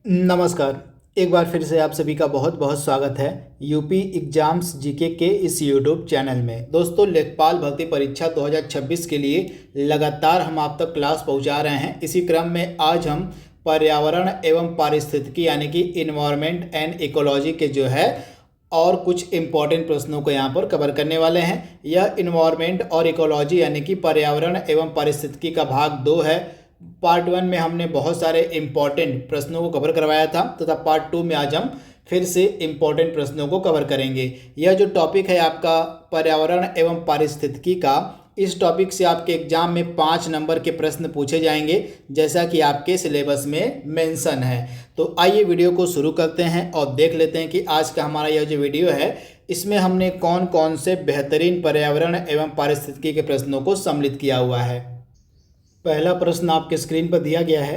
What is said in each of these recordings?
नमस्कार। एक बार फिर से आप सभी का बहुत बहुत स्वागत है यूपी एग्जाम्स जीके के इस यूट्यूब चैनल में। दोस्तों, लेखपाल भर्ती परीक्षा 2026 के लिए लगातार हम आप तक क्लास पहुंचा रहे हैं। इसी क्रम में आज हम पर्यावरण एवं पारिस्थितिकी यानी कि इन्वायरमेंट एंड इकोलॉजी के जो है और कुछ इम्पॉर्टेंट प्रश्नों को यहाँ पर कवर करने वाले हैं। यह इन्वायरमेंट और इकोलॉजी यानी कि पर्यावरण एवं पारिस्थितिकी का भाग 2 है। पार्ट 1 में हमने बहुत सारे इम्पॉर्टेंट प्रश्नों को कवर करवाया था तथा पार्ट 2 में आज हम फिर से इम्पॉर्टेंट प्रश्नों को कवर करेंगे। यह जो टॉपिक है आपका पर्यावरण एवं पारिस्थितिकी का, इस टॉपिक से आपके एग्जाम में 5 नंबर के प्रश्न पूछे जाएंगे जैसा कि आपके सिलेबस में मेंशन है। तो आइए वीडियो को शुरू करते हैं और देख लेते हैं कि आज का हमारा यह जो वीडियो है इसमें हमने कौन कौन से बेहतरीन पर्यावरण एवं पारिस्थितिकी के प्रश्नों को सम्मिलित किया हुआ है। पहला प्रश्न आपके स्क्रीन पर दिया गया है।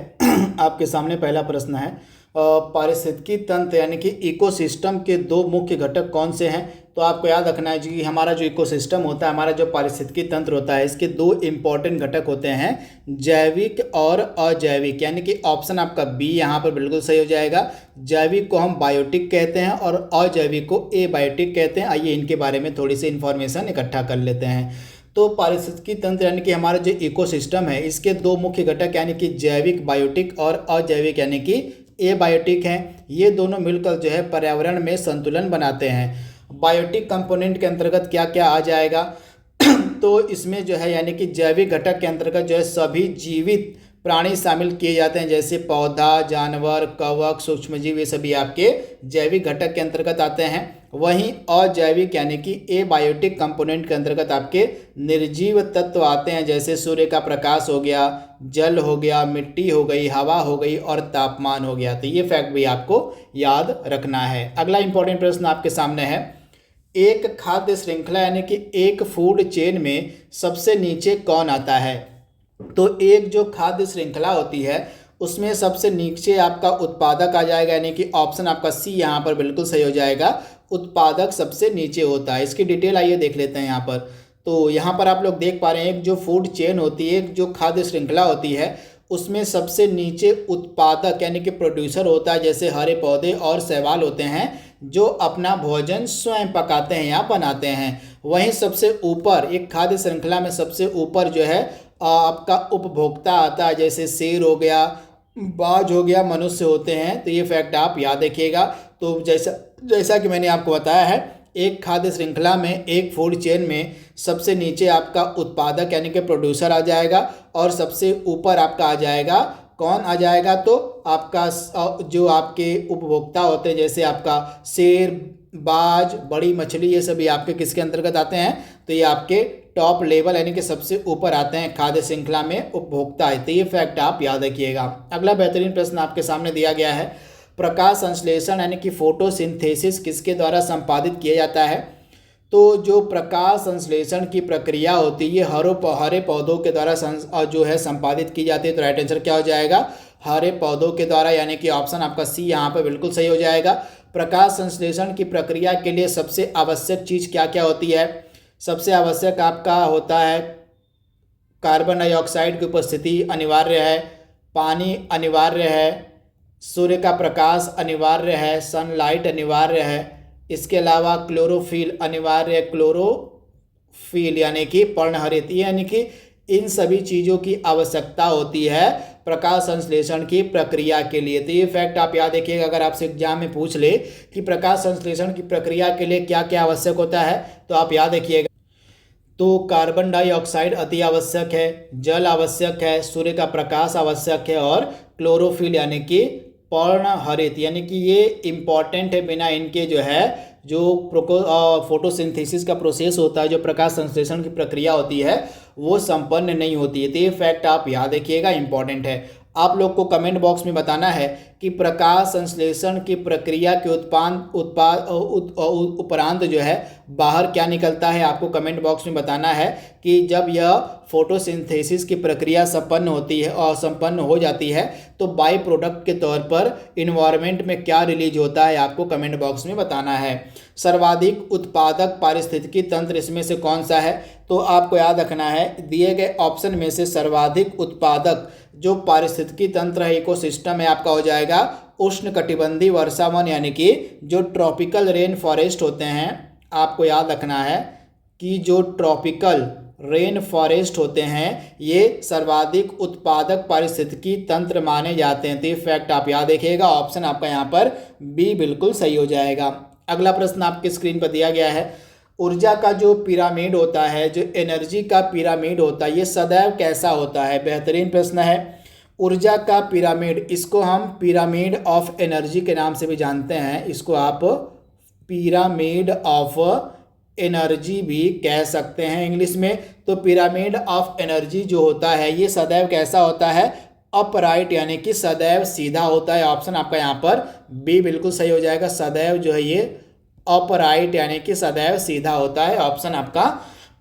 आपके सामने पहला प्रश्न है, पारिस्थितिकी तंत्र यानी कि इकोसिस्टम के 2 मुख्य घटक कौन से हैं। तो आपको याद रखना है कि हमारा जो इकोसिस्टम होता है, हमारा जो पारिस्थितिकी तंत्र होता है, इसके 2 इम्पॉर्टेंट घटक होते हैं, जैविक और अजैविक। यानी कि ऑप्शन आपका बी यहाँ पर बिल्कुल सही हो जाएगा। जैविक को हम बायोटिक कहते हैं और अजैविक को एबायोटिक कहते हैं। आइए इनके बारे में थोड़ी सी इन्फॉर्मेशन इकट्ठा कर लेते हैं। तो पारिस्थितिकी तंत्र यानी कि हमारा जो इकोसिस्टम है, इसके 2 मुख्य घटक यानी कि जैविक बायोटिक और अजैविक यानी कि एबायोटिक हैं। ये दोनों मिलकर जो है पर्यावरण में संतुलन बनाते हैं। बायोटिक कंपोनेंट के अंतर्गत क्या क्या आ जाएगा तो इसमें जो है यानी कि जैविक घटक के अंतर्गत जो है सभी जीवित प्राणी शामिल किए जाते हैं, जैसे पौधा, जानवर, कवक, सूक्ष्मजीव, ये सभी आपके जैविक घटक के अंतर्गत आते हैं। वहीं अजैविक यानी कि एबायोटिक कंपोनेंट के अंतर्गत आपके निर्जीव तत्व आते हैं, जैसे सूर्य का प्रकाश हो गया, जल हो गया, मिट्टी हो गई, हवा हो गई और तापमान हो गया। तो ये फैक्ट भी आपको याद रखना है। अगला इंपॉर्टेंट प्रश्न आपके सामने है, एक खाद्य श्रृंखला यानी कि एक फूड चेन में सबसे नीचे कौन आता है। तो एक जो खाद्य श्रृंखला होती है उसमें सबसे नीचे आपका उत्पादक आ जाएगा, यानी कि ऑप्शन आपका सी यहाँ पर बिल्कुल सही हो जाएगा। उत्पादक सबसे नीचे होता है। इसकी डिटेल आइए देख लेते हैं यहाँ पर। तो यहाँ पर आप लोग देख पा रहे हैं, एक जो फूड चेन होती है, एक जो खाद्य श्रृंखला होती है, उसमें सबसे नीचे उत्पादक यानी कि प्रोड्यूसर होता है, जैसे हरे पौधे और शैवाल होते हैं जो अपना भोजन स्वयं पकाते हैं या बनाते हैं। वहीं सबसे ऊपर एक खाद्य श्रृंखला में सबसे ऊपर जो है आपका उपभोक्ता आता है, जैसे शेर हो गया, बाज हो गया, मनुष्य होते हैं। तो ये फैक्ट आप याद रखिएगा। तो जैसा कि मैंने आपको बताया है, एक खाद्य श्रृंखला में, एक फूड चेन में सबसे नीचे आपका उत्पादक यानी कि प्रोड्यूसर आ जाएगा और सबसे ऊपर आपका आ जाएगा, कौन आ जाएगा, तो आपका जो आपके उपभोक्ता होते हैं, जैसे आपका शेर, बाज, बड़ी मछली, ये सभी आपके किसके अंतर्गत आते हैं। तो ये आपके टॉप लेवल यानी कि सबसे ऊपर आते हैं खाद्य श्रृंखला में उपभोक्ता है। तो ये फैक्ट आप याद रखिएगा। अगला बेहतरीन प्रश्न आपके सामने दिया गया है, प्रकाश संश्लेषण यानी कि फोटोसिंथेसिस किसके द्वारा संपादित किया जाता है। तो जो प्रकाश संश्लेषण की प्रक्रिया होती है, ये हरे पौधों के द्वारा जो है संपादित की जाती है। तो राइट आंसर क्या हो जाएगा, हरे पौधों के द्वारा, यानी कि ऑप्शन आपका सी यहाँ पर बिल्कुल सही हो जाएगा। प्रकाश संश्लेषण की प्रक्रिया के लिए सबसे आवश्यक चीज़ क्या क्या होती है। सबसे आवश्यक आपका होता है कार्बन डाइऑक्साइड की उपस्थिति अनिवार्य है, पानी अनिवार्य है, सूर्य का प्रकाश अनिवार्य है, सनलाइट अनिवार्य है, इसके अलावा क्लोरोफिल अनिवार्य है, क्लोरोफिल यानी कि पर्णहरित, यानी कि इन सभी चीज़ों की आवश्यकता होती है प्रकाश संश्लेषण की प्रक्रिया के लिए। तो ये फैक्ट आप याद रखिएगा। अगर आपसे एग्जाम में पूछ ले कि प्रकाश संश्लेषण की प्रक्रिया के लिए क्या क्या आवश्यक होता है, तो आप याद रखिएगा। तो कार्बन डाइऑक्साइड अति आवश्यक है, जल आवश्यक है, सूर्य का प्रकाश आवश्यक है और क्लोरोफिल यानी कि पर्णहरित, यानी कि ये इम्पॉर्टेंट है। बिना इनके जो है जो फोटोसिंथेसिस का प्रोसेस होता है, जो प्रकाश संश्लेषण की प्रक्रिया होती है, वो संपन्न नहीं होती है। तो ये फैक्ट आप याद रखिएगा, इम्पॉर्टेंट है। आप लोग को कमेंट बॉक्स में बताना है कि प्रकाश संश्लेषण की प्रक्रिया के उपरांत जो है बाहर क्या निकलता है। आपको कमेंट बॉक्स में बताना है कि जब यह फोटोसिंथेसिस की प्रक्रिया संपन्न होती है और संपन्न हो जाती है तो बाई प्रोडक्ट के तौर पर इन्वायरमेंट में क्या रिलीज होता है, आपको कमेंट बॉक्स में बताना है। सर्वाधिक उत्पादक पारिस्थितिकी तंत्र इसमें से कौन सा है। तो आपको याद रखना है, दिए गए ऑप्शन में से सर्वाधिक उत्पादक जो पारिस्थितिकी तंत्र है, इकोसिस्टम है, आपका हो जाएगा उष्णकटिबंधीय वर्षा वन यानी कि जो ट्रॉपिकल रेन फॉरेस्ट होते हैं, आपको याद रखना है कि जो ट्रॉपिकल रेन फॉरेस्ट होते हैं ये सर्वाधिक उत्पादक पारिस्थितिकी तंत्र माने जाते हैं। तो ये फैक्ट आप याद रखिएगा। ऑप्शन आपका यहाँ पर बी बिल्कुल सही हो जाएगा। अगला प्रश्न आपके स्क्रीन पर दिया गया है, ऊर्जा का जो पिरामिड होता है, जो एनर्जी का पिरामिड होता है, ये सदैव कैसा होता है? बेहतरीन प्रश्न है। ऊर्जा का पिरामिड, इसको हम पिरामिड ऑफ एनर्जी के नाम से भी जानते हैं। इसको आप पिरामिड ऑफ एनर्जी भी कह सकते हैं इंग्लिश में। तो पिरामिड ऑफ एनर्जी जो होता है ये सदैव कैसा होता है? अपराइट यानी कि सदैव सीधा होता है। ऑप्शन आपका यहाँ पर बी बिल्कुल सही हो जाएगा। सदैव जो है ये अपराइट यानी कि सदैव सीधा होता है। ऑप्शन आपका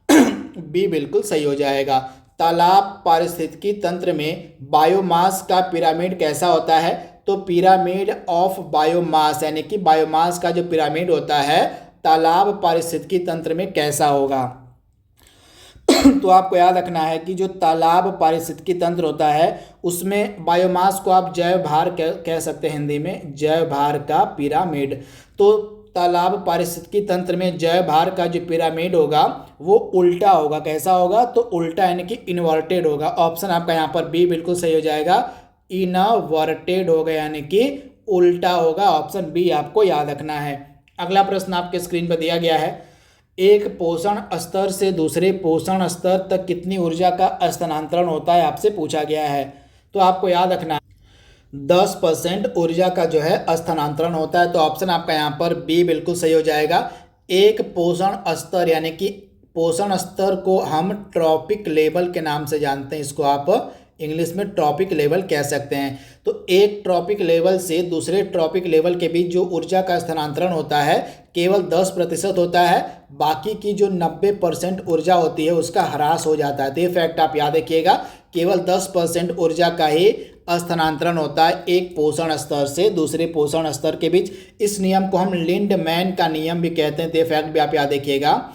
बी बिल्कुल सही हो जाएगा। तालाब पारिस्थितिकी तंत्र में बायोमास का पिरामिड कैसा होता है? तो पिरामिड ऑफ बायोमास यानी कि बायोमास का जो पिरामिड होता है तालाब पारिस्थितिकी तंत्र में कैसा होगा? तो आपको याद रखना है कि जो तालाब पारिस्थितिकी तंत्र होता है उसमें बायोमास को आप जैव भार कह सकते हैं, हिंदी में जैव भार का पिरामिड। तो तालाब पारिस्थितिकी तंत्र में जैव भार का जो पिरामिड होगा वो उल्टा होगा। कैसा होगा? तो उल्टा यानी कि इन्वर्टेड होगा। ऑप्शन आपका यहाँ पर बी बिल्कुल सही हो जाएगा। इनवर्टेड होगा यानी कि उल्टा होगा। ऑप्शन बी आपको याद रखना है। अगला प्रश्न आपके स्क्रीन पर दिया गया है, एक पोषण स्तर से दूसरे पोषण स्तर तक कितनी ऊर्जा का स्थानांतरण होता है? आपसे पूछा गया है। तो आपको याद रखना है 10% ऊर्जा का जो है स्थानांतरण होता है। तो ऑप्शन आपका यहाँ पर बी बिल्कुल सही हो जाएगा। एक पोषण स्तर यानी कि पोषण स्तर को हम ट्रॉपिक लेवल के नाम से जानते हैं। इसको आप इंग्लिश में ट्रॉपिक लेवल कह सकते हैं। तो एक ट्रॉपिक लेवल से दूसरे ट्रॉपिक लेवल के बीच जो ऊर्जा का स्थानांतरण होता है केवल 10% होता है। बाकी की जो 90% ऊर्जा होती है उसका ह्रास हो जाता है। तो ये फैक्ट आप याद रखिएगा, केवल 10% ऊर्जा का ही स्थानांतरण होता है एक पोषण स्तर से दूसरे पोषण स्तर के बीच। इस नियम को हम लिंडमैन का नियम भी कहते हैं। तो ये फैक्ट भी आप याद रखिएगा।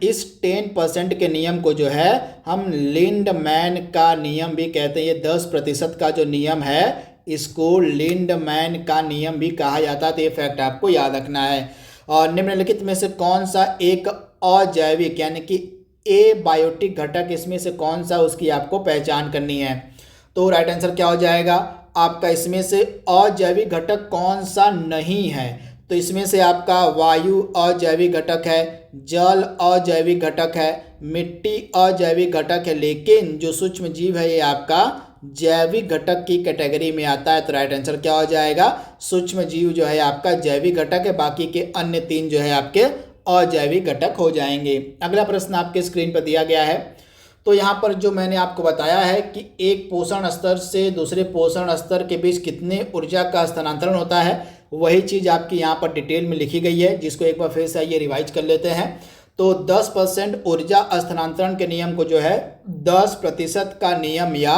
इस 10% के नियम को जो है हम लिंडमैन का नियम भी कहते हैं। ये 10% का जो नियम है इसको लिंडमैन का नियम भी कहा जाता है। तो ये फैक्ट आपको याद रखना है। और निम्नलिखित में से कौन सा एक अजैविक यानी कि एबायोटिक घटक, इसमें से कौन सा उसकी आपको पहचान करनी है? तो राइट आंसर क्या हो जाएगा आपका? इसमें से अजैविक घटक कौन सा नहीं है? तो इसमें से आपका वायु अजैविक घटक है, जल अजैविक घटक है, मिट्टी अजैविक घटक है, लेकिन जो सूक्ष्म जीव है ये आपका जैविक घटक की कैटेगरी में आता है। तो राइट आंसर क्या हो जाएगा? सूक्ष्म जीव जो है आपका जैविक घटक है, बाकी के अन्य 3 जो है आपके अजैविक घटक हो जाएंगे। अगला प्रश्न आपके स्क्रीन पर दिया गया है। तो यहाँ पर जो मैंने आपको बताया है कि एक पोषण स्तर से दूसरे पोषण स्तर के बीच कितने ऊर्जा का स्थानांतरण होता है, वही चीज़ आपकी यहाँ पर डिटेल में लिखी गई है, जिसको एक बार फिर से आइए रिवाइज कर लेते हैं। तो 10% ऊर्जा स्थानांतरण के नियम को जो है 10% का नियम या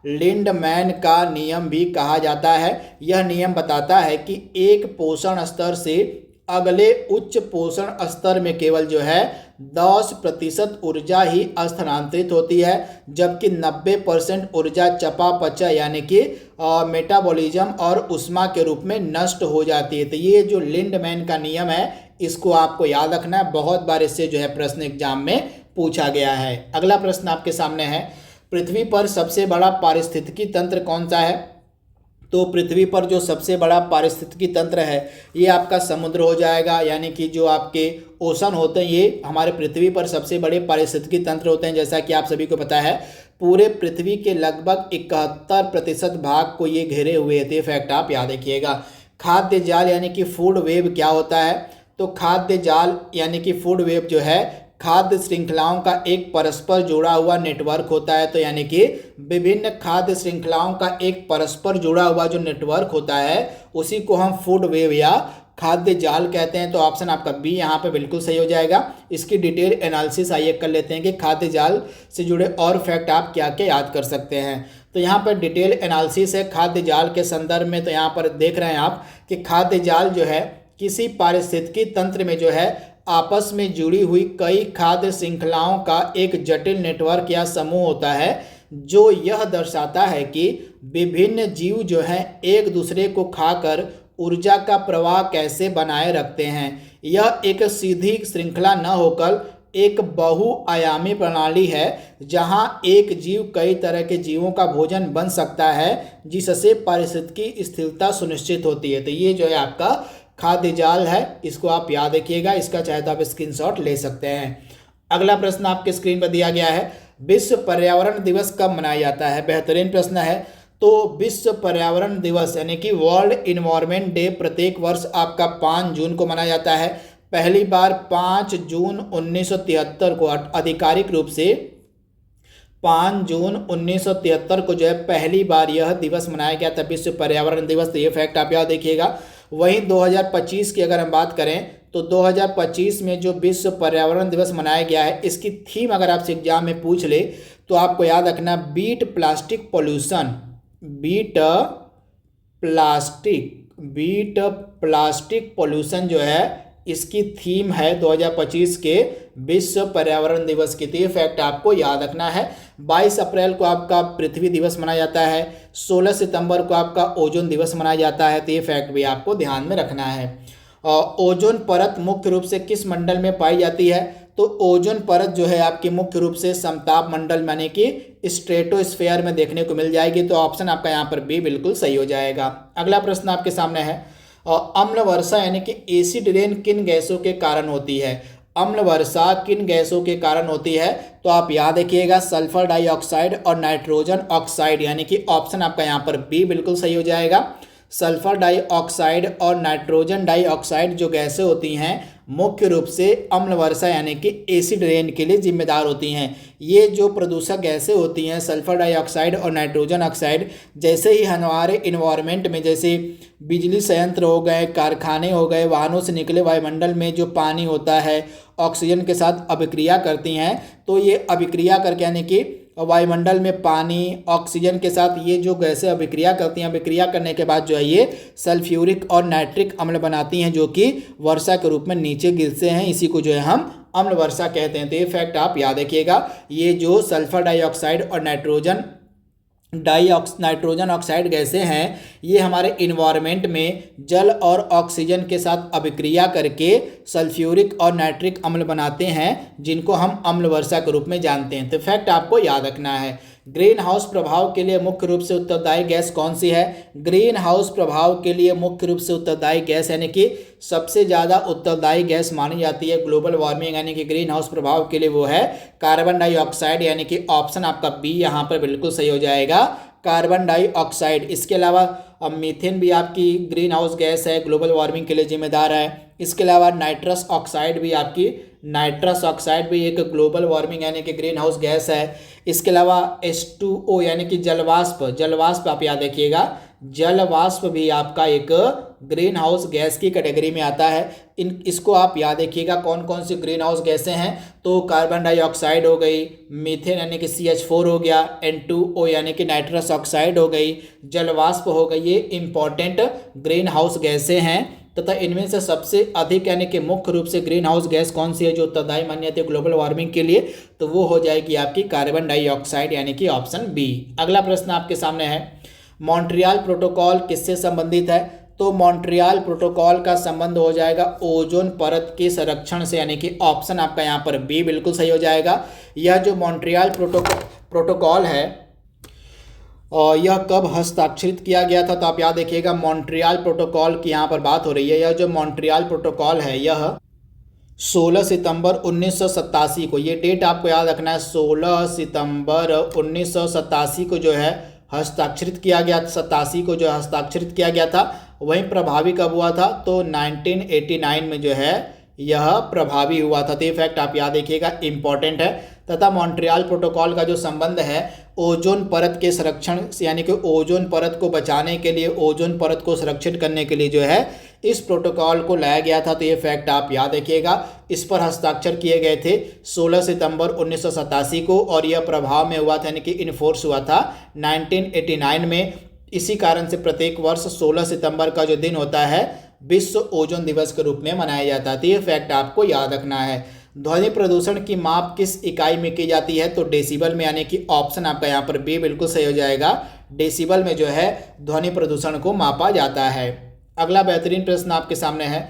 लिंडमैन का नियम भी कहा जाता है। यह नियम बताता है कि एक पोषण स्तर से अगले उच्च पोषण स्तर में केवल जो है 10% ऊर्जा ही स्थानांतरित होती है, जबकि 90% ऊर्जा चयापचय यानी कि मेटाबॉलिज्म और ऊष्मा के रूप में नष्ट हो जाती है। तो ये जो लिंडमैन का नियम है इसको आपको याद रखना है। बहुत बार इससे जो है प्रश्न एग्जाम में पूछा गया है। अगला प्रश्न आपके सामने है, पृथ्वी पर सबसे बड़ा पारिस्थितिकी तंत्र कौन सा है? तो पृथ्वी पर जो सबसे बड़ा पारिस्थितिकी तंत्र है ये आपका समुद्र हो जाएगा, यानी कि जो आपके ओशन होते हैं ये हमारे पृथ्वी पर सबसे बड़े पारिस्थितिकी तंत्र होते हैं। जैसा कि आप सभी को पता है पूरे पृथ्वी के लगभग 71% भाग को ये घेरे हुए थे। फैक्ट आप याद रखिएगा। खाद्य जाल यानी कि फूड वेब क्या होता है? तो खाद्य जाल यानी कि फूड वेब जो है खाद्य श्रृंखलाओं का एक परस्पर जुड़ा हुआ नेटवर्क होता है। तो यानी कि विभिन्न खाद्य श्रृंखलाओं का एक परस्पर जुड़ा हुआ जो नेटवर्क होता है उसी को हम फूड वेब या खाद्य जाल कहते हैं। तो ऑप्शन आपका बी यहाँ पे बिल्कुल सही हो जाएगा। इसकी डिटेल एनालिसिस आइए कर लेते हैं कि खाद्य जाल से जुड़े और फैक्ट आप क्या क्या याद कर सकते हैं। तो यहाँ पर डिटेल एनालिसिस है खाद्य जाल के संदर्भ में। तो यहाँ पर देख रहे हैं आप कि खाद्य जाल जो है किसी पारिस्थितिकी तंत्र में जो है आपस में जुड़ी हुई कई खाद्य श्रृंखलाओं का एक जटिल नेटवर्क या समूह होता है जो यह दर्शाता है कि विभिन्न जीव जो हैं एक दूसरे को खाकर ऊर्जा का प्रवाह कैसे बनाए रखते हैं। यह एक सीधी श्रृंखला न होकर एक बहुआयामी प्रणाली है जहां एक जीव कई तरह के जीवों का भोजन बन सकता है, जिससे पारिस्थितिकी स्थिरता सुनिश्चित होती है। तो ये जो है आपका खाद्य जाल है, इसको आप याद रखिएगा। इसका चाहे तो आप स्क्रीनशॉट ले सकते हैं। अगला प्रश्न आपके स्क्रीन पर दिया गया है, विश्व पर्यावरण दिवस कब मनाया जाता है। बेहतरीन प्रश्न है। तो विश्व पर्यावरण दिवस यानी कि वर्ल्ड इन्वायरमेंट डे प्रत्येक वर्ष आपका 5 जून को मनाया जाता है। पहली बार 5 जून 1973 को आधिकारिक रूप से 5 जून 1973 को जो है पहली बार यह दिवस मनाया गया था, विश्व पर्यावरण दिवस। तो ये फैक्ट आप याद रखिएगा। वहीं 2025 की अगर हम बात करें तो 2025 में जो विश्व पर्यावरण दिवस मनाया गया है, इसकी थीम अगर आपसे एग्जाम में पूछ ले तो आपको याद रखना, beat plastic pollution. Beat plastic pollution जो है इसकी थीम है 2025 के विश्व पर्यावरण दिवस की। तो ये फैक्ट आपको याद रखना है। 22 अप्रैल को आपका पृथ्वी दिवस मनाया जाता है। 16 सितंबर को आपका ओजोन दिवस मनाया जाता है। तो ये फैक्ट भी आपको ध्यान में रखना है। ओजोन परत मुख्य रूप से किस मंडल में पाई जाती है। तो ओजोन परत जो है आपकी मुख्य रूप से समताप मंडल यानी कि स्ट्रेटोस्फेयर में देखने को मिल जाएगी। तो ऑप्शन आपका यहाँ पर बी बिल्कुल सही हो जाएगा। अगला प्रश्न आपके सामने है, अम्ल वर्षा यानी कि एसिड रेन किन गैसों के कारण होती है। अम्ल वर्षा किन गैसों के कारण होती है। तो आप याद रखिएगा, सल्फर डाइऑक्साइड और नाइट्रोजन ऑक्साइड, यानी कि ऑप्शन आपका यहाँ पर बी बिल्कुल सही हो जाएगा। सल्फर डाइऑक्साइड और नाइट्रोजन डाइऑक्साइड जो गैसें होती हैं मुख्य रूप से अम्ल वर्षा यानी कि एसिड रेन के लिए जिम्मेदार होती हैं। ये जो प्रदूषक गैसें होती हैं सल्फर डाइऑक्साइड और नाइट्रोजन ऑक्साइड, जैसे ही हमारे इन्वायरमेंट में जैसे बिजली संयंत्र हो गए, कारखाने हो गए, वाहनों से निकले वायुमंडल में जो पानी होता है ऑक्सीजन के साथ अभिक्रिया करती हैं, तो ये अभिक्रिया करके यानी कि वायुमंडल में पानी ऑक्सीजन के साथ ये जो गैसें अभिक्रिया करती हैं, अभिक्रिया करने के बाद जो है ये सल्फ्यूरिक और नाइट्रिक अम्ल बनाती हैं, जो कि वर्षा के रूप में नीचे गिरते हैं। इसी को जो है हम अम्ल वर्षा कहते हैं। तो ये फैक्ट आप याद रखिएगा। ये जो सल्फर डाइऑक्साइड और नाइट्रोजन ऑक्साइड गैसें हैं, ये हमारे इन्वायरमेंट में जल और ऑक्सीजन के साथ अभिक्रिया करके सल्फ्यूरिक और नाइट्रिक अम्ल बनाते हैं, जिनको हम अम्ल वर्षा के रूप में जानते हैं। तो फैक्ट आपको याद रखना है। ग्रीन हाउस प्रभाव के लिए मुख्य रूप से उत्तरदायी गैस कौन सी है। ग्रीन हाउस प्रभाव के लिए मुख्य रूप से उत्तरदायी गैस यानी कि सबसे ज़्यादा उत्तरदायी गैस मानी जाती है ग्लोबल वार्मिंग यानी कि ग्रीन हाउस प्रभाव के लिए, वो है कार्बन डाइऑक्साइड, यानी कि ऑप्शन आपका बी यहाँ पर बिल्कुल सही हो जाएगा, कार्बन डाइऑक्साइड। इसके अलावा मीथेन भी आपकी ग्रीन हाउस गैस है, ग्लोबल वार्मिंग के लिए जिम्मेदार है। इसके अलावा नाइट्रस ऑक्साइड भी एक ग्लोबल वार्मिंग यानी कि ग्रीन हाउस गैस है। इसके अलावा H2O यानी कि जलवाष्प आप याद रखिएगा, जलवाष्प भी आपका एक ग्रीन हाउस गैस की कैटेगरी में आता है। इसको आप याद रखिएगा कौन कौन सी ग्रीन हाउस गैसें हैं। तो कार्बन डाइऑक्साइड हो गई, मीथेन यानी कि CH4 हो गया, N2O यानी कि नाइट्रस ऑक्साइड हो गई, जलवाष्प हो गई। ये इंपॉर्टेंट ग्रीन हाउस गैसें हैं तथा इनमें से सबसे अधिक यानी कि मुख्य रूप से ग्रीन हाउस गैस कौन सी है जो उत्तरदायी मानी जाती है ग्लोबल वार्मिंग के लिए, तो वो हो जाएगी आपकी कार्बन डाइऑक्साइड यानी कि ऑप्शन बी। अगला प्रश्न आपके सामने है, मॉन्ट्रियल प्रोटोकॉल किससे संबंधित है। तो मॉन्ट्रियल प्रोटोकॉल का संबंध हो जाएगा ओजोन परत के संरक्षण से, यानी कि ऑप्शन आपका यहाँ पर बी बिल्कुल सही हो जाएगा। यह जो मॉन्ट्रियल प्रोटोकॉल है और यह कब हस्ताक्षरित किया गया था। तो आप याद रखिएगा, मॉन्ट्रियल प्रोटोकॉल की यहाँ पर बात हो रही है। यह जो मॉन्ट्रियल प्रोटोकॉल है यह 16 सितंबर 1987 को, ये डेट आपको याद रखना है, 16 सितंबर 1987 को जो है हस्ताक्षरित किया गया, 87 को जो हस्ताक्षरित किया गया था। वहीं प्रभावी कब हुआ था, तो 1989 में जो है यह प्रभावी हुआ था। तो ये फैक्ट आप याद रखिएगा, इंपॉर्टेंट है। तथा मॉन्ट्रियल प्रोटोकॉल का जो संबंध है ओजोन परत के संरक्षण से, यानी कि ओजोन परत को बचाने के लिए, ओजोन परत को सुरक्षित करने के लिए जो है इस प्रोटोकॉल को लाया गया था। तो ये फैक्ट आप याद रखिएगा। इस पर हस्ताक्षर किए गए थे 16 सितंबर 1987 को और यह प्रभाव में हुआ था, यानी कि इन्फोर्स हुआ था 1989 में। इसी कारण से प्रत्येक वर्ष 16 सितंबर का जो दिन होता है विश्व ओजोन दिवस के रूप में मनाया जाता है। तो ये फैक्ट आपको याद रखना है। ध्वनि प्रदूषण की माप किस इकाई में की जाती है? तो डेसिबल में, यानी कि ऑप्शन आपका यहाँ पर बी बिल्कुल सही हो जाएगा। डेसिबल में जो है ध्वनि प्रदूषण को मापा जाता है। अगला बेहतरीन प्रश्न आपके सामने है,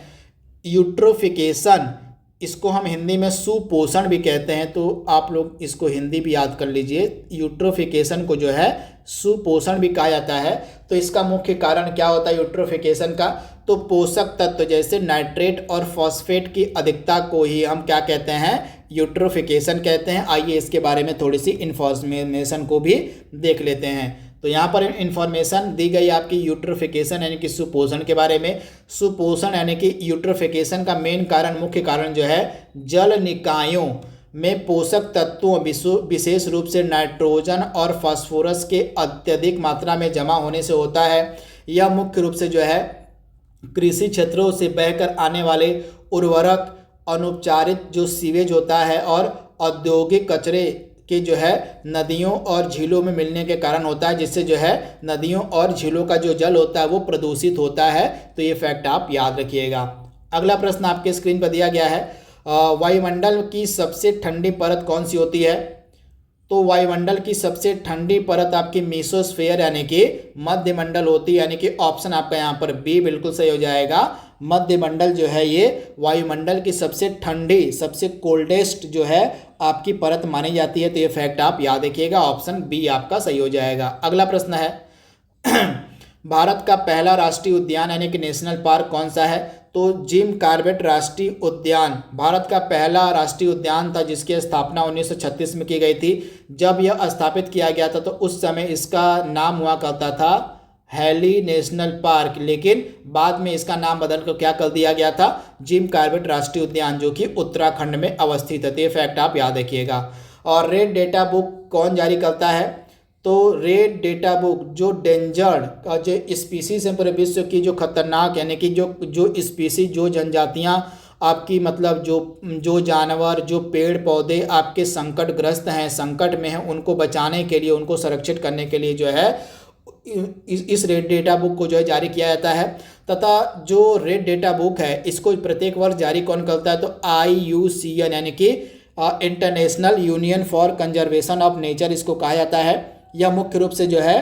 यूट्रोफिकेशन, इसको हम हिंदी में सुपोषण भी कहते हैं, तो आप लोग इसको हिंदी भी याद कर लीजिए। यूट्रोफिकेशन को जो है सुपोषण भी कहा जाता है। तो इसका मुख्य कारण क्या होता है यूट्रोफिकेशन का? तो पोषक तत्व जैसे नाइट्रेट और फॉस्फेट की अधिकता को ही हम क्या कहते हैं? यूट्रोफिकेशन कहते हैं। आइए इसके बारे में थोड़ी सी इन्फॉर्मेशन को भी देख लेते हैं। तो यहाँ पर इंफॉर्मेशन दी गई आपकी यूट्रोफिकेशन यानी कि सुपोषण के बारे में। सुपोषण यानी कि यूट्रोफिकेशन का मेन कारण, मुख्य कारण जो है जल निकायों में पोषक तत्वों विशेष रूप से नाइट्रोजन और फास्फोरस के अत्यधिक मात्रा में जमा होने से होता है। यह मुख्य रूप से जो है कृषि क्षेत्रों से बहकर आने वाले उर्वरक, अनुपचारित जो सीवेज होता है और औद्योगिक कचरे के जो है नदियों और झीलों में मिलने के कारण होता है, जिससे जो है नदियों और झीलों का जो जल होता है वो प्रदूषित होता है। तो ये फैक्ट आप याद रखिएगा। अगला प्रश्न आपके स्क्रीन पर दिया गया है, वायुमंडल की सबसे ठंडी परत कौन सी होती है? तो वायुमंडल की सबसे ठंडी परत आपकी मेसोस्फीयर यानी कि मध्यमंडल होती है, यानी कि ऑप्शन आपका यहाँ पर बी बिल्कुल सही हो जाएगा। मध्यमंडल जो है ये वायुमंडल की सबसे ठंडी, सबसे कोल्डेस्ट जो है आपकी परत मानी जाती है। तो ये फैक्ट आप याद रखिएगा, ऑप्शन बी आपका सही हो जाएगा। अगला प्रश्न है, भारत का पहला राष्ट्रीय उद्यान यानी कि नेशनल पार्क कौन सा है? तो जिम कॉर्बेट राष्ट्रीय उद्यान भारत का पहला राष्ट्रीय उद्यान था, जिसकी स्थापना 1936 में की गई थी। जब यह स्थापित किया गया था तो उस समय इसका नाम हुआ करता था हैली नेशनल पार्क, लेकिन बाद में इसका नाम बदल कर क्या कर दिया गया था? जिम कॉर्बेट राष्ट्रीय उद्यान, जो कि उत्तराखंड में अवस्थित है। तो ये फैक्ट आप याद रखिएगा। और रेड डेटा बुक कौन जारी करता है? तो रेड डेटा बुक जो डेंजर्ड का जो स्पीसीज है पूरे विश्व की, जो खतरनाक यानी कि जो स्पीसीज, जो जनजातियां आपकी, मतलब जो जानवर, जो पेड़ पौधे आपके संकटग्रस्त हैं, संकट में हैं, उनको बचाने के लिए, उनको संरक्षित करने के लिए जो है इस रेड डेटा बुक को जो है जारी किया जाता है। तथा जो रेड डेटा बुक है इसको प्रत्येक वर्ष जारी कौन करता है? तो IUCN यानी कि international union for conservation of nature इसको कहा जाता है। यह मुख्य रूप से जो है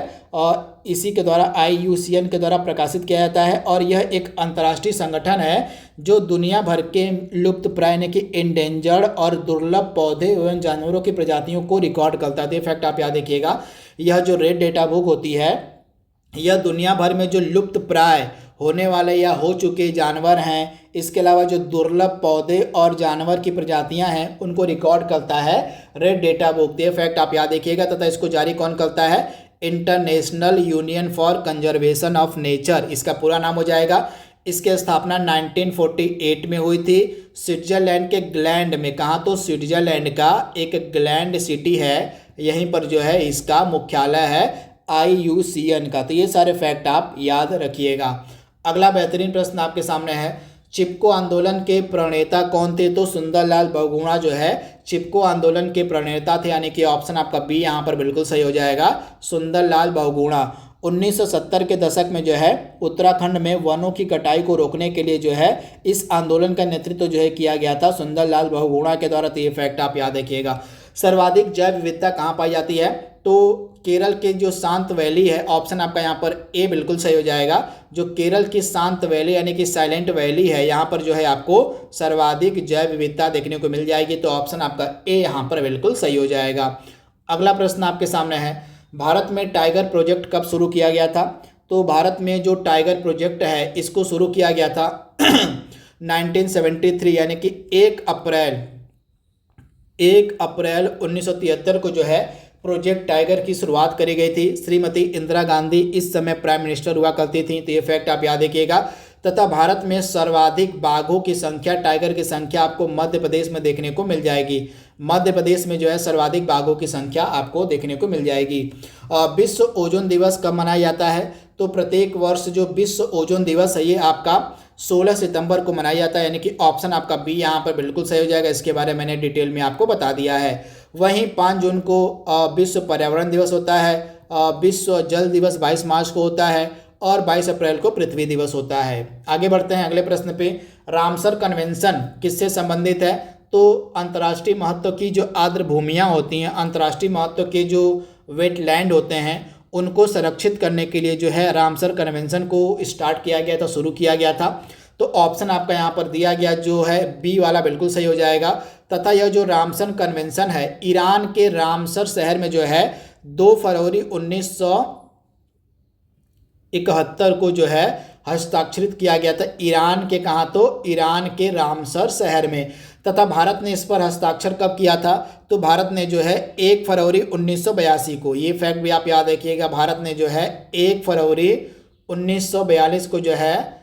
इसी के द्वारा IUCN के द्वारा प्रकाशित किया जाता है। और यह एक अंतर्राष्ट्रीय संगठन है जो दुनिया भर के लुप्त प्राय यानी कि इंडेंजर्ड और दुर्लभ पौधे एवं जानवरों की प्रजातियों को रिकॉर्ड करता है। तो ये फैक्ट आप याद रखिएगा। यह जो रेड डेटा बुक होती है यह दुनिया भर में जो लुप्त प्राय होने वाले या हो चुके जानवर हैं, इसके अलावा जो दुर्लभ पौधे और जानवर की प्रजातियां हैं, उनको रिकॉर्ड करता है रेड डेटा बुक। ये फैक्ट आप याद रखिएगा। तथा इसको जारी कौन करता है? International union for conservation of nature, इसका पूरा नाम हो जाएगा। इसकी स्थापना 1948 में हुई थी स्विट्जरलैंड के ग्लैंड में। कहाँ? तो स्विट्जरलैंड का एक ग्लैंड सिटी है, यहीं पर जो है इसका मुख्यालय है IUCN का। तो ये सारे फैक्ट आप याद रखिएगा। अगला बेहतरीन प्रश्न आपके सामने है, चिपको आंदोलन के प्रणेता कौन थे? तो सुंदरलाल बहुगुणा जो है चिपको आंदोलन के प्रणेता थे, यानी कि ऑप्शन आपका बी यहाँ पर बिल्कुल सही हो जाएगा, सुंदरलाल बहुगुणा। 1970 के दशक में जो है उत्तराखंड में वनों की कटाई को रोकने के लिए जो है इस आंदोलन का नेतृत्व जो है किया गया था सुंदरलाल बहुगुणा के द्वारा। तो ये फैक्ट आप याद रखिएगा। सर्वाधिक जैव विविधता कहाँ पाई जाती है? तो केरल के जो शांत वैली है, ऑप्शन आपका यहाँ पर ए बिल्कुल सही हो जाएगा। जो केरल की शांत वैली यानी कि साइलेंट वैली है, यहाँ पर जो है आपको सर्वाधिक जैव विविधता देखने को मिल जाएगी। तो ऑप्शन आपका ए यहाँ पर बिल्कुल सही हो जाएगा। अगला प्रश्न आपके सामने है, भारत में टाइगर प्रोजेक्ट कब शुरू किया गया था? तो भारत में जो टाइगर प्रोजेक्ट है इसको शुरू किया गया था 1973 यानी कि 1 अप्रैल 1973 को जो है प्रोजेक्ट टाइगर की शुरुआत करी गई थी। श्रीमती इंदिरा गांधी इस समय प्राइम मिनिस्टर हुआ करती थी। तो ये फैक्ट आप याद रखिएगा। तथा भारत में सर्वाधिक बाघों की संख्या, टाइगर की संख्या आपको मध्य प्रदेश में देखने को मिल जाएगी। मध्य प्रदेश में जो है सर्वाधिक बाघों की संख्या आपको देखने को मिल जाएगी। विश्व ओजोन दिवस कब मनाया जाता है? तो प्रत्येक वर्ष जो विश्व ओजोन दिवस है ये आपका 16 सितंबर को मनाया जाता है, यानी कि ऑप्शन आपका बी यहाँ पर बिल्कुल सही हो जाएगा। इसके बारे में मैंने डिटेल में आपको बता दिया है। वहीं 5 जून को विश्व पर्यावरण दिवस होता है, विश्व जल दिवस 22 मार्च को होता है और 22 अप्रैल को पृथ्वी दिवस होता है। आगे बढ़ते हैं अगले प्रश्न पे। रामसर कन्वेंशन किससे संबंधित है? तो अंतर्राष्ट्रीय महत्व की जो आर्द्र भूमियाँ होती हैं, अंतर्राष्ट्रीय महत्व के जो वेटलैंड होते हैं, उनको संरक्षित करने के लिए जो है रामसर कन्वेंशन को स्टार्ट किया गया था, शुरू किया गया था। तो ऑप्शन आपका यहाँ पर दिया गया जो है बी वाला बिल्कुल सही हो जाएगा। तथा यह जो रामसर कन्वेंशन है ईरान के रामसर शहर में जो है 2 फरवरी 1971 को जो है हस्ताक्षरित किया गया था। ईरान के कहाँ? तो ईरान के रामसर शहर में। तथा भारत ने इस पर हस्ताक्षर कब किया था? तो भारत ने जो है 1 फरवरी 1982 को, ये फैक्ट भी आप याद रखिएगा, भारत ने जो है 1 फरवरी 1942 को जो है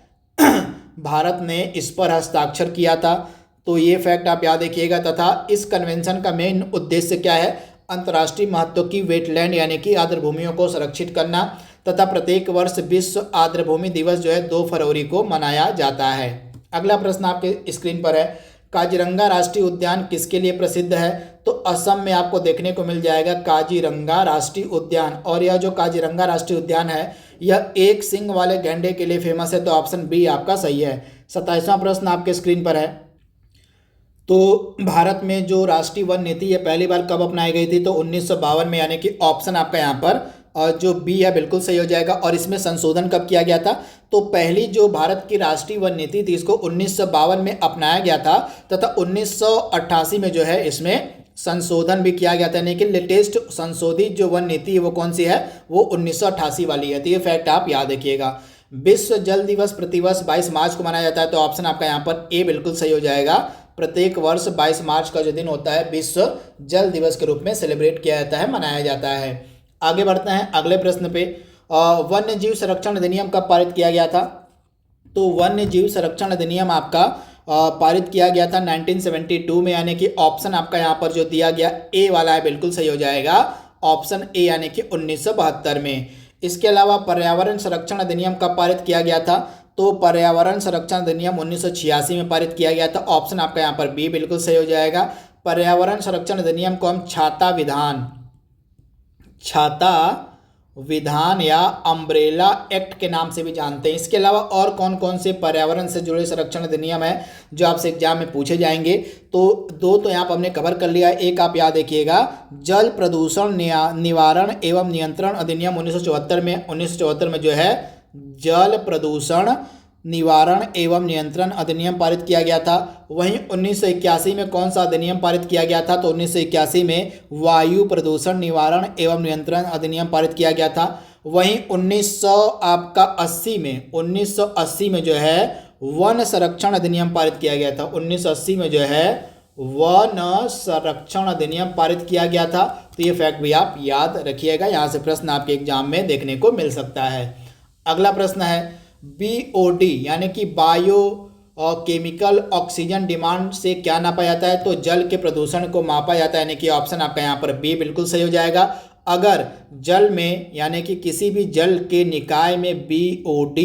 भारत ने इस पर हस्ताक्षर किया था। तो ये फैक्ट आप याद रखिएगा। तथा इस कन्वेंशन का मेन उद्देश्य क्या है? अंतर्राष्ट्रीय महत्व की वेटलैंड यानी कि आर्द्र भूमियों को संरक्षित करना। तथा प्रत्येक वर्ष विश्व आर्द्र भूमि दिवस जो है 2 फरवरी को मनाया जाता है। अगला प्रश्न आपके स्क्रीन पर है, काजीरंगा राष्ट्रीय उद्यान किसके लिए प्रसिद्ध है? तो असम में आपको देखने को मिल जाएगा काजीरंगा राष्ट्रीय उद्यान। और यह जो काजीरंगा राष्ट्रीय उद्यान है यह एक सींग वाले गैंडे के लिए फेमस है। तो ऑप्शन बी आपका सही है। 27वां प्रश्न आपके स्क्रीन पर है, तो भारत में जो राष्ट्रीय वन नीति है पहली बार कब अपनाई गई थी? तो 1952 में, यानी कि ऑप्शन आपका यहाँ पर जो बी है बिल्कुल सही हो जाएगा। और इसमें संशोधन कब किया गया था? तो पहली जो भारत की राष्ट्रीय वन नीति थी इसको 1952 में अपनाया गया था। तथा 1988 में जो है इसमें संशोधन भी किया गया था, यानी कि लेटेस्ट संशोधित जो वन नीति है वो कौन सी है? वो 1988 वाली है। तो ये फैक्ट आप याद रखिएगा। विश्व जल दिवस प्रतिवर्ष 22 मार्च को मनाया जाता है। तो ऑप्शन आपका यहाँ पर ए बिल्कुल सही हो जाएगा। प्रत्येक वर्ष 22 मार्च का जो दिन होता है विश्व जल दिवस के रूप में सेलिब्रेट किया जाता है, मनाया जाता है। आगे बढ़ते हैं अगले प्रश्न पे। वन्य जीव संरक्षण अधिनियम कब पारित किया गया था? तो वन्य जीव संरक्षण अधिनियम आपका पारित किया गया था 1972 में, यानी कि ऑप्शन आपका यहाँ पर जो दिया गया ए वाला है बिल्कुल सही हो जाएगा। ऑप्शन ए यानी कि 1972 में। इसके अलावा पर्यावरण संरक्षण अधिनियम कब पारित किया गया था? तो पर्यावरण संरक्षण अधिनियम 1986 में पारित किया गया था। ऑप्शन आपका यहाँ पर बी बिल्कुल सही हो जाएगा। पर्यावरण संरक्षण अधिनियम को हम छाता विधान या अम्ब्रेला एक्ट के नाम से भी जानते हैं। इसके अलावा और कौन कौन से पर्यावरण से जुड़े संरक्षण अधिनियम है जो आपसे एग्जाम में पूछे जाएंगे? तो 2 तो यहाँ पर हमने कवर कर लिया है। एक आप याद रखिएगा, जल प्रदूषण निवारण एवं नियंत्रण अधिनियम 1974 में जो है जल प्रदूषण निवारण एवं नियंत्रण अधिनियम पारित किया गया था। वहीं 1981 में कौन सा अधिनियम पारित किया गया था? तो 1981 में वायु प्रदूषण निवारण एवं नियंत्रण अधिनियम पारित किया गया था। वहीं 1980 में जो है वन संरक्षण अधिनियम पारित किया गया था। 1980 में जो है वन संरक्षण अधिनियम पारित किया गया था। तो ये फैक्ट भी आप याद रखिएगा, यहाँ से प्रश्न आपके एग्जाम में देखने को मिल सकता है। अगला प्रश्न है, BOD यानी कि बायो केमिकल ऑक्सीजन डिमांड से क्या नापा जाता है? तो जल के प्रदूषण को मापा जाता है, यानी कि ऑप्शन आपका यहाँ पर बी बिल्कुल सही हो जाएगा। अगर जल में यानी कि किसी भी जल के निकाय में BOD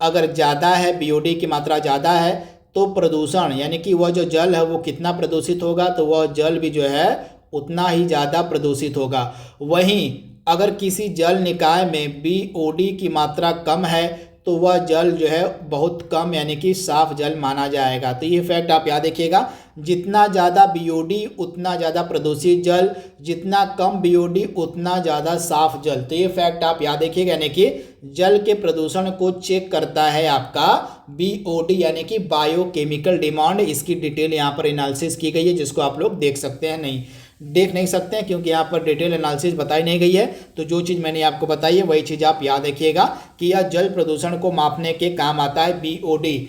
अगर ज़्यादा है, BOD की मात्रा ज़्यादा है तो प्रदूषण यानी कि वह जो जल है वो कितना प्रदूषित होगा? तो वह जल भी जो है उतना ही ज़्यादा प्रदूषित होगा। वहीं अगर किसी जल निकाय में BOD की मात्रा कम है तो वह जल जो है बहुत कम यानी कि साफ जल माना जाएगा। तो ये फैक्ट आप याद रखिएगा, जितना ज़्यादा BOD उतना ज़्यादा प्रदूषित जल, जितना कम BOD उतना ज़्यादा साफ जल। तो ये फैक्ट आप याद रखिएगा, यानी कि जल के प्रदूषण को चेक करता है आपका BOD यानी कि बायोकेमिकल डिमांड। इसकी डिटेल यहाँ पर एनालिसिस की गई है, जिसको आप लोग देख सकते हैं, देख नहीं सकते हैं क्योंकि यहाँ पर डिटेल एनालिसिस बताई नहीं गई है। तो जो चीज़ मैंने आपको बताई है वही चीज़ आप याद रखिएगा कि यह जल प्रदूषण को मापने के काम आता है BOD।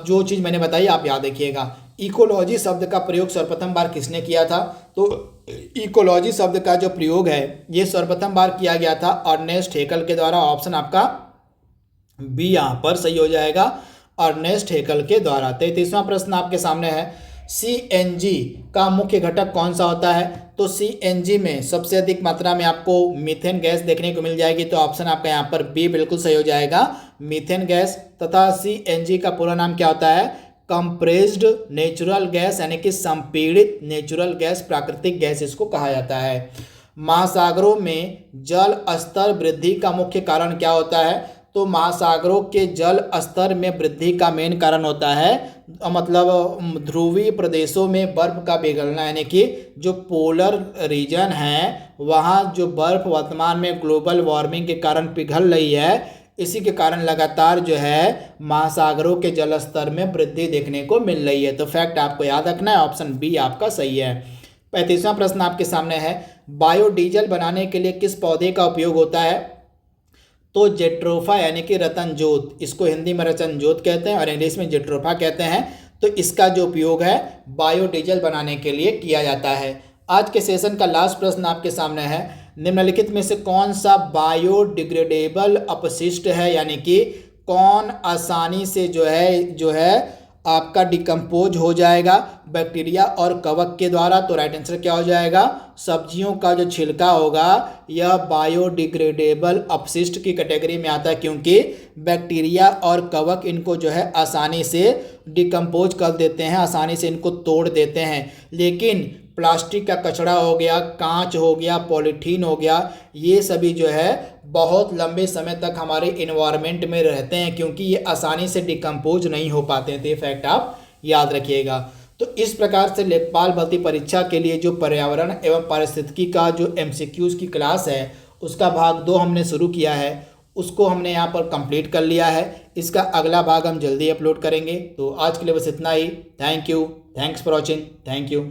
जो चीज़ मैंने बताई आप याद रखिएगा। इकोलॉजी शब्द का प्रयोग सर्वप्रथम बार किसने किया था? तो इकोलॉजी शब्द का जो प्रयोग है ये सर्वप्रथम बार किया गया था अर्नेस्ट हेकल के द्वारा। ऑप्शन आपका बी यहाँ पर सही हो जाएगा, अर्नेस्ट हेकल के द्वारा। 33वां प्रश्न आपके सामने है, CNG का मुख्य घटक कौन सा होता है? तो CNG में सबसे अधिक मात्रा में आपको मीथेन गैस देखने को मिल जाएगी। तो ऑप्शन आपका यहाँ पर बी बिल्कुल सही हो जाएगा, मीथेन गैस। तथा CNG का पूरा नाम क्या होता है? कंप्रेस्ड नेचुरल गैस यानी कि संपीड़ित नेचुरल गैस, प्राकृतिक गैस इसको कहा जाता है। महासागरों में जल स्तर वृद्धि का मुख्य कारण क्या होता है? तो महासागरों के जल स्तर में वृद्धि का मेन कारण होता है मतलब ध्रुवीय प्रदेशों में बर्फ़ का पिघलना, यानी कि जो पोलर रीजन है वहाँ जो बर्फ़ वर्तमान में ग्लोबल वार्मिंग के कारण पिघल रही है, इसी के कारण लगातार जो है महासागरों के जल स्तर में वृद्धि देखने को मिल रही है। तो फैक्ट आपको याद रखना है, ऑप्शन बी आपका सही है। 35वां प्रश्न आपके सामने है, बायोडीजल बनाने के लिए किस पौधे का उपयोग होता है? तो जेट्रोफा यानी कि रतन जोत, इसको हिंदी में रतन जोत कहते हैं और इंग्लिश में जेट्रोफा कहते हैं। तो इसका जो उपयोग है बायोडीजल बनाने के लिए किया जाता है। आज के सेशन का लास्ट प्रश्न आपके सामने है, निम्नलिखित में से कौन सा बायोडिग्रेडेबल अपशिष्ट है, यानी कि कौन आसानी से जो है आपका डिकम्पोज हो जाएगा बैक्टीरिया और कवक के द्वारा? तो राइट आंसर क्या हो जाएगा? सब्जियों का जो छिलका होगा यह बायोडिग्रेडेबल अपशिष्ट की कैटेगरी में आता है, क्योंकि बैक्टीरिया और कवक इनको जो है आसानी से डिकम्पोज कर देते हैं, आसानी से इनको तोड़ देते हैं। लेकिन प्लास्टिक का कचरा हो गया, कांच हो गया, पॉलीथीन हो गया, ये सभी जो है बहुत लंबे समय तक हमारे इन्वायरमेंट में रहते हैं, क्योंकि ये आसानी से डिकम्पोज नहीं हो पाते हैं। तो ये फैक्ट आप याद रखिएगा। तो इस प्रकार से लेखपाल भर्ती परीक्षा के लिए जो पर्यावरण एवं पारिस्थितिकी का जो एमसीक्यूज की क्लास है उसका भाग 2 हमने शुरू किया है, उसको हमने यहाँ पर कंप्लीट कर लिया है। इसका अगला भाग हम जल्दी अपलोड करेंगे। तो आज के लिए बस इतना ही। Thank you, thanks for watching, thank you.